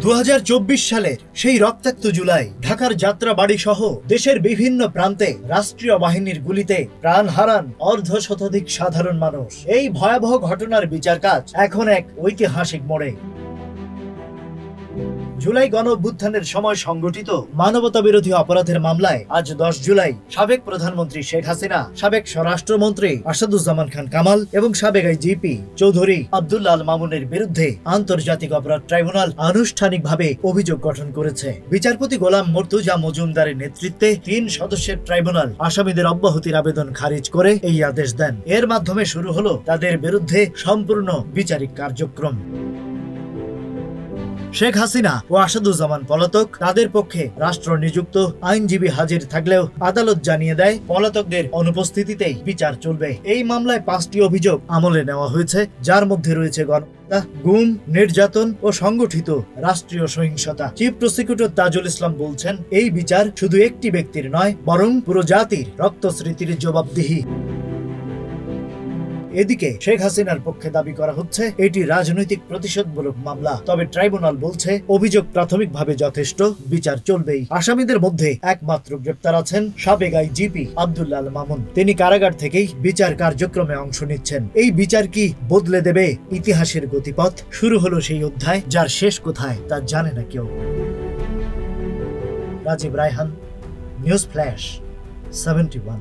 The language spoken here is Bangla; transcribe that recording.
2024 সালের সেই রক্তাক্ত জুলাই ঢাকার যাত্রাবাড়ি সহ দেশের বিভিন্ন প্রান্তে রাষ্ট্রীয় বাহিনীর গুলিতে প্রাণ হারান অর্ধশতাধিক সাধারণ মানুষ। এই ভয়াবহ ঘটনার বিচার কাজ এখন এক ঐতিহাসিক মোড়ে। জুলাই গণঅভ্যুত্থানের সময় সংগঠিত মানবতা বিরোধী অপরাধের মামলায় আজ 10 জুলাই সাবেক প্রধানমন্ত্রী শেখ হাসিনা, সাবেক স্বরাষ্ট্রমন্ত্রী আসাদুজ্জামান খান কামাল এবং সাবেক আইজিপি চৌধুরী আব্দুল্লাহ আল মামুনের বিরুদ্ধে আন্তর্জাতিক অপরাধ ট্রাইব্যুনাল আনুষ্ঠানিকভাবে অভিযোগ গঠন করেছে। বিচারপতি গোলাম মর্তুজা মজুমদারের নেতৃত্বে 3 সদস্যের ট্রাইব্যুনাল আসামিদের অব্যাহতির আবেদন খারিজ করে এই আদেশ দেন। এর মাধ্যমে শুরু হলো তাদের বিরুদ্ধে সম্পূর্ণ বিচারিক কার্যক্রম। শেখ হাসিনা ও আসাদুজ্জামান পলাতক, তাদের পক্ষে রাষ্ট্র নিযুক্ত আইনজীবী হাজির থাকলেও আদালত জানিয়ে দেয় পলাতকদের অনুপস্থিতিতেই বিচার চলবে। এই মামলায় 5টি অভিযোগ আমলে নেওয়া হয়েছে, যার মধ্যে রয়েছে গণহত্যা, গুম, নির্যাতন ও সংগঠিত রাষ্ট্রীয় সহিংসতা। চিফ প্রসিকিউটর তাজুল ইসলাম বলছেন, এই বিচার শুধু একটি ব্যক্তির নয়, বরং পুরো জাতির রক্তস্মৃতির জবাবদিহি। এদিকে শেখ হাসিনার পক্ষে দাবি করা হচ্ছে এটি রাজনৈতিক প্রতিশোধমূলক মামলা। তবে ট্রাইব্যুনাল বলছে অভিযোগ প্রাথমিকভাবে যথেষ্ট, বিচার চলবেই। আসামিদের মধ্যে একমাত্র গ্রেপ্তার আছেন সাবেক আইজিপি আব্দুল্লাহ আল মামুন। তিনি কারাগার থেকেই বিচার কার্যক্রমে অংশ নিচ্ছেন। এই বিচার কি বদলে দেবে ইতিহাসের গতিপথ? শুরু হলো সেই অধ্যায় যার শেষ কোথায় তা জানে না কেউ। Rajib Raihan, news flash 71।